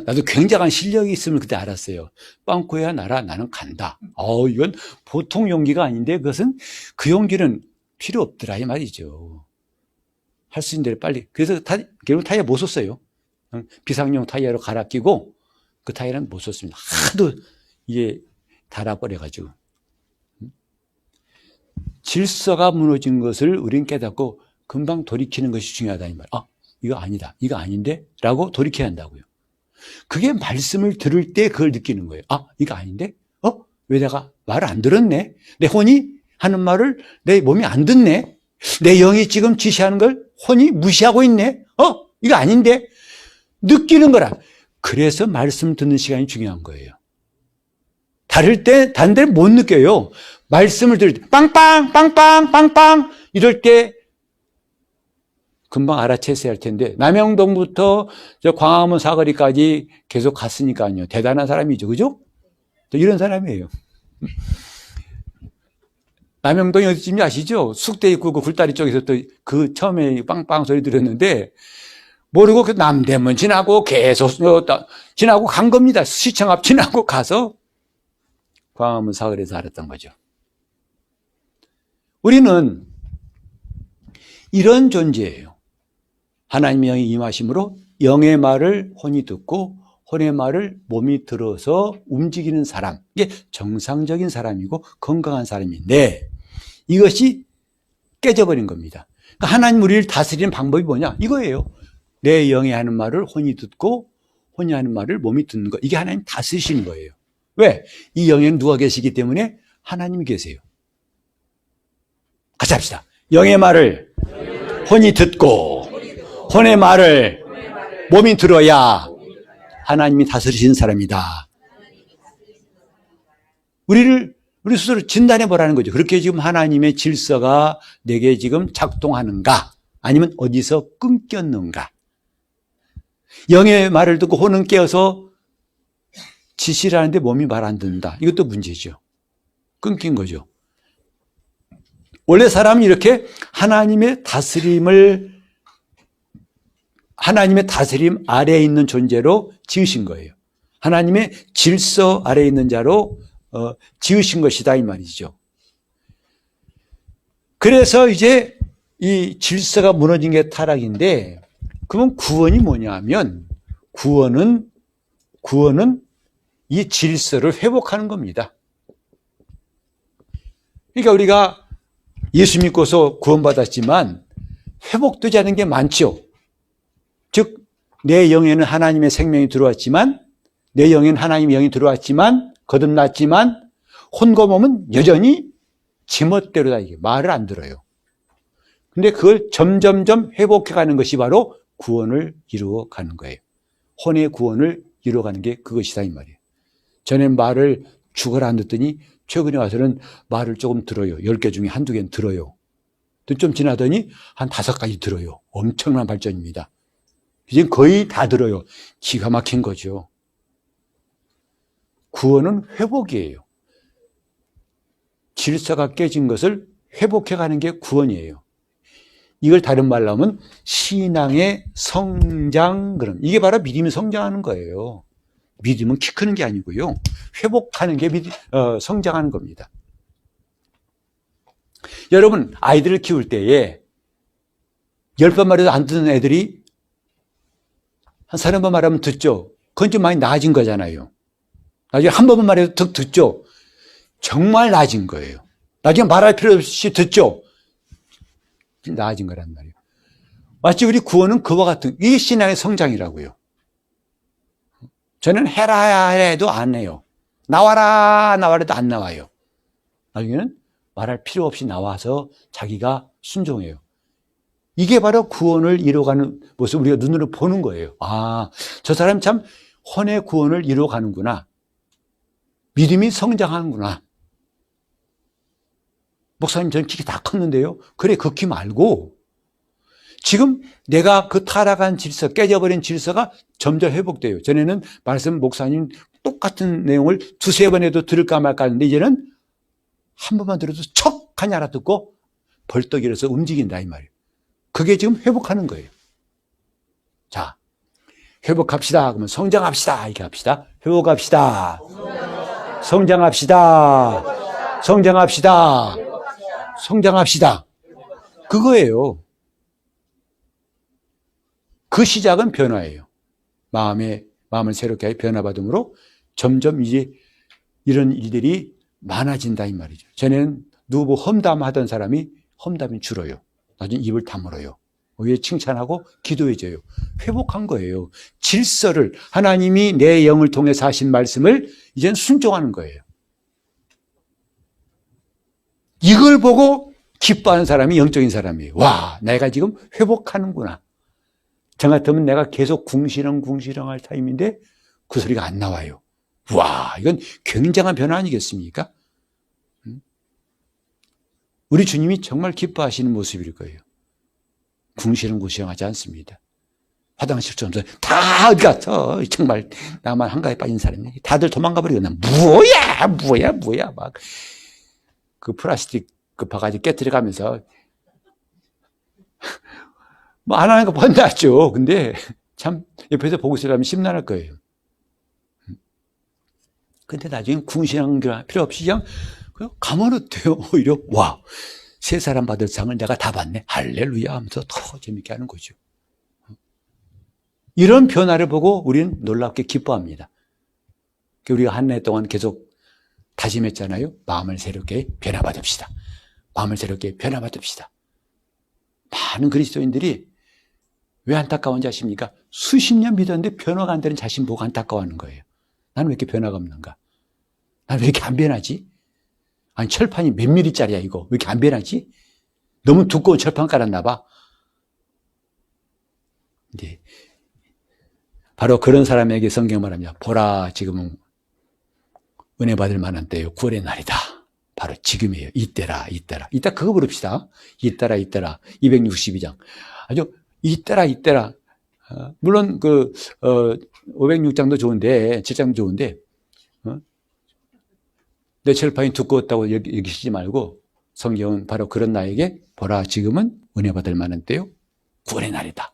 나도 굉장한 실력이 있음을 그때 알았어요. 빵꾸야 나라, 나는 간다. 이건 보통 용기가 아닌데 그것은 그 용기는 필요 없더라 이 말이죠. 할 수 있는 대로 빨리. 그래서 결국 타이어 못 썼어요. 비상용 타이어로 갈아 끼고 그 타이어는 못 썼습니다. 하도 이게 달아버려가지고. 질서가 무너진 것을 우린 깨닫고 금방 돌이키는 것이 중요하다 이 말. 이거 아니다. 이거 아닌데? 라고 돌이켜야 한다고요. 그게 말씀을 들을 때 그걸 느끼는 거예요. 이거 아닌데? 왜 내가 말을 안 들었네? 내 혼이 하는 말을 내 몸이 안 듣네? 내 영이 지금 지시하는 걸 혼이 무시하고 있네? 이거 아닌데? 느끼는 거라. 그래서 말씀 듣는 시간이 중요한 거예요. 다른 데는 못 느껴요. 말씀을 들을 때, 빵빵, 빵빵, 빵빵, 이럴 때 금방 알아챘어야 할 텐데, 남영동부터 저 광화문 사거리까지 계속 갔으니까요. 대단한 사람이죠. 그죠? 또 이런 사람이에요. 남영동이 어디쯤인지 아시죠? 숙대 입구 그 굴다리 쪽에서 또 그 처음에 빵빵 소리 들었는데, 모르고 그 남대문 지나고 계속 지나고 간 겁니다. 시청 앞 지나고 가서 광화문 사거리에서 알았던 거죠. 우리는 이런 존재예요. 하나님의 영이 임하심으로 영의 말을 혼이 듣고 혼의 말을 몸이 들어서 움직이는 사람. 이게 정상적인 사람이고 건강한 사람인데 이것이 깨져버린 겁니다. 그러니까 하나님 우리를 다스리는 방법이 뭐냐? 이거예요. 내 영이 하는 말을 혼이 듣고 혼이 하는 말을 몸이 듣는 것. 이게 하나님 다스리시는 거예요. 왜? 이 영에는 누가 계시기 때문에 하나님이 계세요. 같이 합시다. 영의 말을 혼이 듣고 혼의 말을 몸이 들어야 하나님이 다스리시는 사람이다. 우리 스스로 진단해 보라는 거죠. 그렇게 지금 하나님의 질서가 내게 지금 작동하는가? 아니면 어디서 끊겼는가? 영의 말을 듣고 혼은 깨어서 지시를 하는데 몸이 말 안 듣는다. 이것도 문제죠. 끊긴 거죠. 원래 사람은 이렇게 하나님의 다스림 아래에 있는 존재로 지으신 거예요. 하나님의 질서 아래에 있는 자로 지으신 것이다 이 말이죠. 그래서 이제 이 질서가 무너진 게 타락인데, 그러면 구원이 뭐냐 하면 구원은 이 질서를 회복하는 겁니다. 그러니까 우리가 예수 믿고서 구원받았지만 회복되지 않은 게 많죠. 즉 내 영에는 하나님의 생명이 들어왔지만, 내 영에는 하나님의 영이 들어왔지만, 거듭났지만 혼과 몸은 여전히 지멋대로다. 이게 말을 안 들어요. 근데 그걸 점점점 회복해가는 것이 바로 구원을 이루어가는 거예요. 혼의 구원을 이루어가는 게 그것이다 이 말이에요. 전엔 말을 죽어라 안 듣더니 최근에 와서는 말을 조금 들어요. 10개 중에 한두 개는 들어요. 또 좀 지나더니 한 5가지 들어요. 엄청난 발전입니다. 이제 거의 다 들어요. 기가 막힌 거죠. 구원은 회복이에요. 질서가 깨진 것을 회복해가는 게 구원이에요. 이걸 다른 말로 하면 신앙의 성장, 그럼 이게 바로 믿음이 성장하는 거예요. 믿음은 키 크는 게 아니고요. 회복하는 게 성장하는 겁니다. 여러분, 아이들을 키울 때에 10번 말해도 안 듣는 애들이 한 30번 말하면 듣죠. 그건 좀 많이 나아진 거잖아요. 나중에 한 번만 말해도 듣죠. 정말 나아진 거예요. 나중에 말할 필요 없이 듣죠. 나아진 거란 말이에요. 마치 우리 구원은 그와 같은, 이게 신앙의 성장이라고요. 저는 해라 해도 안 해요. 나와라 해도 안 나와요. 나중에는 말할 필요 없이 나와서 자기가 순종해요. 이게 바로 구원을 이루어가는 모습 우리가 눈으로 보는 거예요. 아, 저 사람 참 혼의 구원을 이루어가는구나. 믿음이 성장하는구나. 목사님, 저는 키가 다 컸는데요. 그래, 그 키 말고 지금 내가 그 타락한 질서, 깨져버린 질서가 점점 회복돼요. 전에는 말씀 목사님 똑같은 내용을 2-3번 해도 들을까 말까 하는데 이제는 한 번만 들어도 척하니 알아듣고 벌떡 일어서 움직인다 이 말이에요. 그게 지금 회복하는 거예요. 자, 회복합시다. 그러면 성장합시다. 이렇게 합시다. 회복합시다. 성장합시다. 성장합시다. 성장합시다. 그거예요. 그 시작은 변화예요. 마음을 새롭게 변화받음으로 점점 이제 이런 일들이 많아진다 이 말이죠. 전에는 누구 험담하던 사람이 험담이 줄어요. 나중에 입을 다물어요. 왜 칭찬하고 기도해줘요. 회복한 거예요. 질서를, 하나님이 내 영을 통해서 하신 말씀을 이제는 순종하는 거예요. 이걸 보고 기뻐하는 사람이 영적인 사람이에요. 와, 내가 지금 회복하는구나. 저 같으면 내가 계속 궁시렁궁시렁 할 타임인데 그 소리가 안 나와요. 와, 이건 굉장한 변화 아니겠습니까? 우리 주님이 정말 기뻐하시는 모습일 거예요. 궁시렁궁시렁 하지 않습니다. 화장실 좀 다 어디 갔어? 정말 나만 한가에 빠진 사람이 다들 도망가 버리고 난 뭐야 막 그 플라스틱 그 바가지 깨뜨려 가면서 뭐 안 하는 거 번났죠. 근데 참 옆에서 보고 있으면 심란할 거예요. 근데 나중에 궁시렁 필요 없이 그냥 가만 어때요? 오히려 와, 세 사람 받을 상을 내가 다 받네. 할렐루야 하면서 더 재밌게 하는 거죠. 이런 변화를 보고 우리는 놀랍게 기뻐합니다. 우리가 한 해 동안 계속 다짐했잖아요. 마음을 새롭게 변화받읍시다. 마음을 새롭게 변화받읍시다. 많은 그리스도인들이 왜 안타까운지 아십니까? 수십 년 믿었는데 변화가 안 되는 자신 보고 안타까워하는 거예요. 나는 왜 이렇게 변화가 없는가? 나는 왜 이렇게 안 변하지? 아니, 철판이 몇 밀리짜리야 이거. 왜 이렇게 안 변하지? 너무 두꺼운 철판 깔았나 봐. 이제 바로 그런 사람에게 성경 말합니다. 보라, 지금은 은혜 받을 만한 때요. 구원의 날이다. 바로 지금이에요. 이때라. 이따 그거 부릅시다. 이때라. 262장. 아주 이때라. 물론 506장도 좋은데, 7장도 좋은데, 내 철판이 두꺼웠다고 여기시지 말고, 성경은 바로 그런 나에게 보라, 지금은 은혜 받을 만한 때요. 구원의 날이다.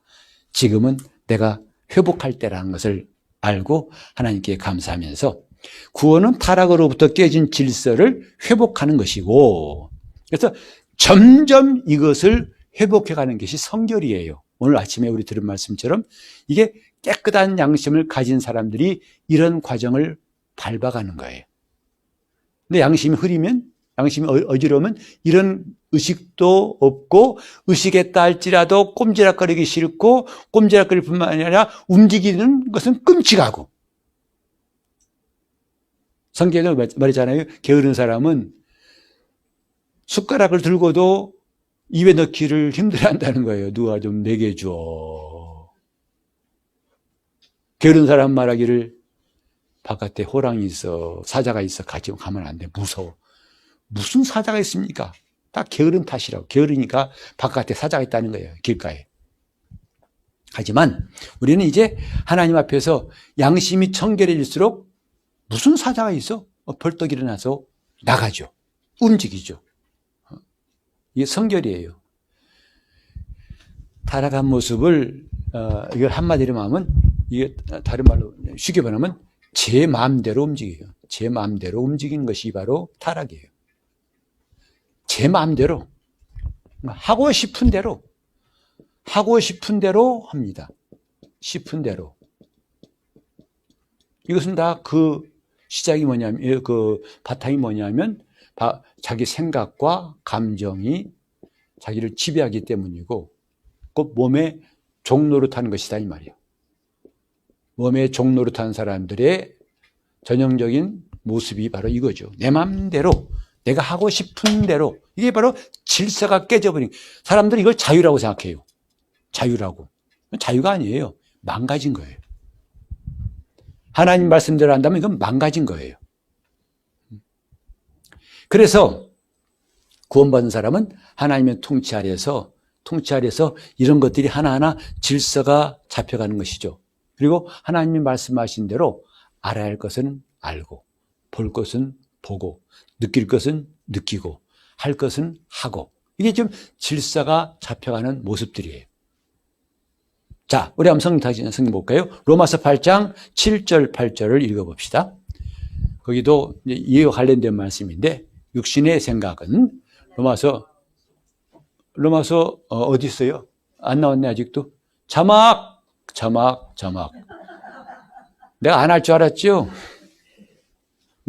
지금은 내가 회복할 때라는 것을 알고 하나님께 감사하면서 구원은 타락으로부터 깨진 질서를 회복하는 것이고, 그래서 점점 이것을 회복해가는 것이 성결이에요. 오늘 아침에 우리 들은 말씀처럼 이게 깨끗한 양심을 가진 사람들이 이런 과정을 밟아가는 거예요. 근데 양심이 흐리면, 양심이 어지러우면 이런 의식도 없고, 의식했다 할지라도 꼼지락거리기 싫고, 꼼지락거릴 뿐만 아니라 움직이는 것은 끔찍하고. 성경에 말했잖아요. 게으른 사람은 숟가락을 들고도 입에 넣기를 힘들어한다는 거예요. 누가 좀 내게 줘. 게으른 사람 말하기를 바깥에 호랑이 있어, 사자가 있어, 같이 가면 안 돼. 무서워. 무슨 사자가 있습니까? 다 게으른 탓이라고. 게으르니까 바깥에 사자가 있다는 거예요. 길가에. 하지만 우리는 이제 하나님 앞에서 양심이 청결해질수록 무슨 사자가 있어? 벌떡 일어나서 나가죠. 움직이죠. 이게 성결이에요. 타락한 모습을 이걸 한마디로 하면, 이게 다른 말로 쉽게 말하면 제 마음대로 움직여요. 제 마음대로 움직이는 것이 바로 타락이에요. 제 마음대로 하고 싶은 대로 합니다. 싶은 대로. 이것은 다 그 시작이 뭐냐면, 그 바탕이 뭐냐면 자기 생각과 감정이 자기를 지배하기 때문이고, 그 몸에 종노릇하는 것이다 이 말이에요. 몸에 종노릇하는 사람들의 전형적인 모습이 바로 이거죠. 내 마음대로, 내가 하고 싶은 대로. 이게 바로 질서가 깨져버린. 사람들이 이걸 자유라고 생각해요. 자유라고. 자유가 아니에요. 망가진 거예요. 하나님 말씀대로 한다면 이건 망가진 거예요. 그래서 구원받은 사람은 하나님의 통치 아래에서 이런 것들이 하나하나 질서가 잡혀가는 것이죠. 그리고 하나님이 말씀하신 대로 알아야 할 것은 알고, 볼 것은 보고, 느낄 것은 느끼고, 할 것은 하고. 이게 좀 질서가 잡혀가는 모습들이에요. 자, 우리 한번 성경 볼까요? 로마서 8장 7절 8절을 읽어봅시다. 거기도 이와 관련된 말씀인데, 육신의 생각은 로마서 어디 있어요? 안 나왔네 아직도. 자막. 내가 안 할 줄 알았죠?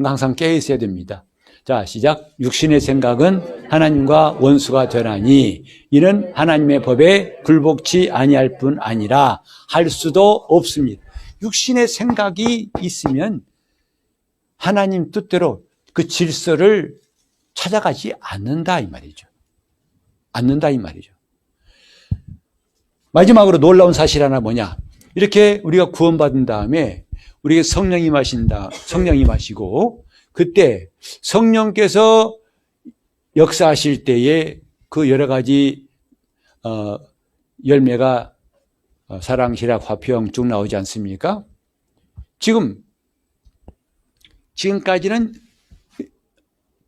항상 깨어 있어야 됩니다. 자, 시작. 육신의 생각은 하나님과 원수가 되나니 이는 하나님의 법에 굴복치 아니할 뿐 아니라 할 수도 없습니다. 육신의 생각이 있으면 하나님 뜻대로 그 질서를 찾아가지 않는다 이 말이죠. 않는다 이 말이죠. 마지막으로 놀라운 사실 하나 뭐냐. 이렇게 우리가 구원받은 다음에 우리에게 성령이 마시고 그때 성령께서 역사하실 때에 그 여러 가지 열매가 사랑, 희락, 화평 쭉 나오지 않습니까? 지금까지는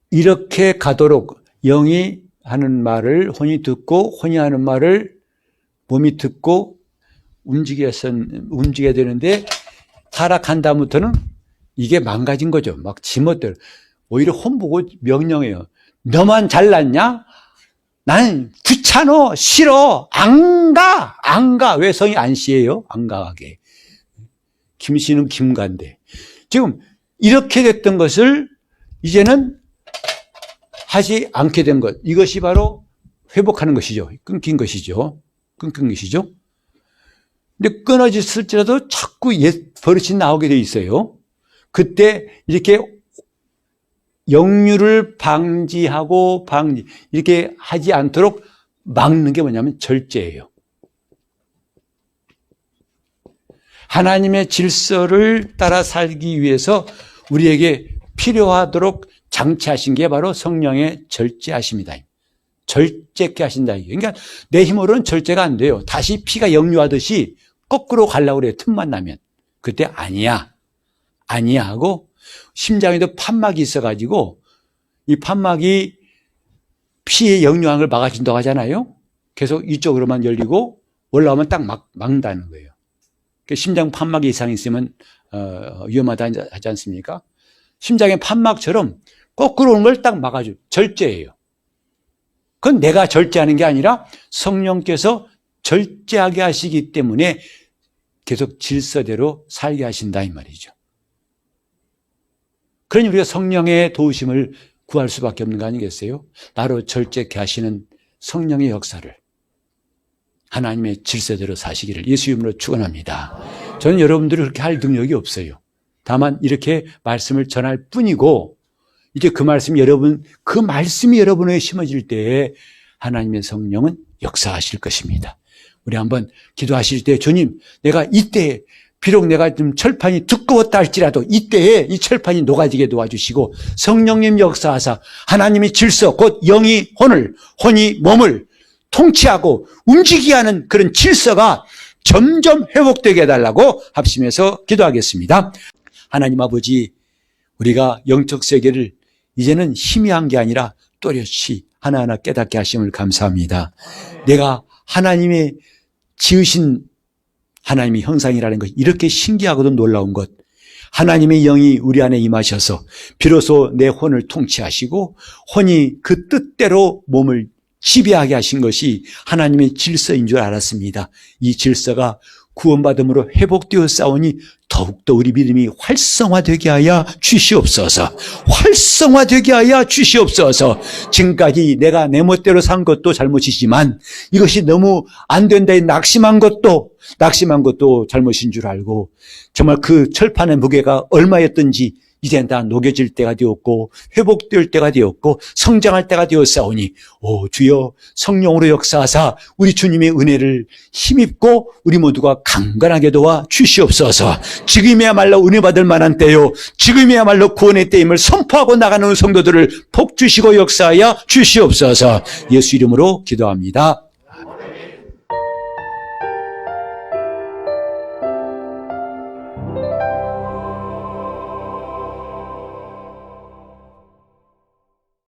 이렇게 가도록 영이 하는 말을 혼이 듣고 혼이 하는 말을 몸이 듣고 움직여야 되는데 타락한 다음부터는 이게 망가진 거죠. 막 지멋대로. 오히려 혼 보고 명령해요. 너만 잘났냐? 난 귀찮어, 싫어, 안 가. 왜 성이 안씨예요? 안 가게. 김씨는 김간데. 지금 이렇게 됐던 것을 이제는 하지 않게 된 것. 이것이 바로 회복하는 것이죠. 끊긴 것이죠. 근데 끊어졌을지라도 자꾸 옛 버릇이 나오게 돼 있어요. 그때 이렇게 역류를 방지하고 이렇게 하지 않도록 막는 게 뭐냐면 절제예요. 하나님의 질서를 따라 살기 위해서 우리에게 필요하도록 장치하신 게 바로 성령의 절제하심이다. 절제케 하신다. 그러니까 내 힘으로는 절제가 안 돼요. 다시 피가 역류하듯이 거꾸로 가려고 그래요. 틈만 나면. 그때 아니야 하고 심장에도 판막이 있어가지고 이 판막이 피의 역류하는 걸 막아준다고 하잖아요. 계속 이쪽으로만 열리고 올라오면 딱 막는다는 거예요. 심장 판막이 이상이 있으면 위험하다 하지 않습니까? 심장의 판막처럼 거꾸로 오는 걸 딱 막아줘. 절제예요. 그건 내가 절제하는 게 아니라 성령께서 절제하게 하시기 때문에 계속 질서대로 살게 하신다 이 말이죠. 그러니 우리가 성령의 도우심을 구할 수밖에 없는 거 아니겠어요? 나로 절제케 하시는 성령의 역사를 하나님의 질서대로 사시기를 예수 이름으로 축원합니다. 저는 여러분들이 그렇게 할 능력이 없어요. 다만 이렇게 말씀을 전할 뿐이고 이제 그 말씀이 여러분에게 심어질 때에 하나님의 성령은 역사하실 것입니다. 우리 한번 기도하실 때 주님, 내가 이때에 비록 내가 좀 철판이 두꺼웠다 할지라도 이때에 이 철판이 녹아지게 도와주시고 성령님 역사하사 하나님의 질서 곧 영이 혼이 몸을 통치하고 움직이게 하는 그런 질서가 점점 회복되게 해달라고 합심해서 기도하겠습니다. 하나님 아버지, 우리가 영적 세계를 이제는 희미한 게 아니라 또렷이 하나하나 깨닫게 하심을 감사합니다. 내가 하나님의 지으신 하나님의 형상이라는 것이 이렇게 신기하고도 놀라운 것. 하나님의 영이 우리 안에 임하셔서 비로소 내 혼을 통치하시고 혼이 그 뜻대로 몸을 지배하게 하신 것이 하나님의 질서인 줄 알았습니다. 이 질서가 구원받음으로 회복되어 싸우니 더욱더 우리 믿음이 활성화되게 하여 주시옵소서. 지금까지 내가 내 멋대로 산 것도 잘못이지만 이것이 너무 안 된다 낙심한 것도 잘못인 줄 알고 정말 그 철판의 무게가 얼마였던지 이젠 다 녹여질 때가 되었고 회복될 때가 되었고 성장할 때가 되었사오니 오 주여 성령으로 역사하사 우리 주님의 은혜를 힘입고 우리 모두가 강건하게 도와 주시옵소서. 지금이야말로 은혜 받을 만한 때요, 지금이야말로 구원의 때임을 선포하고 나가는 성도들을 복 주시고 역사하여 주시옵소서. 예수 이름으로 기도합니다.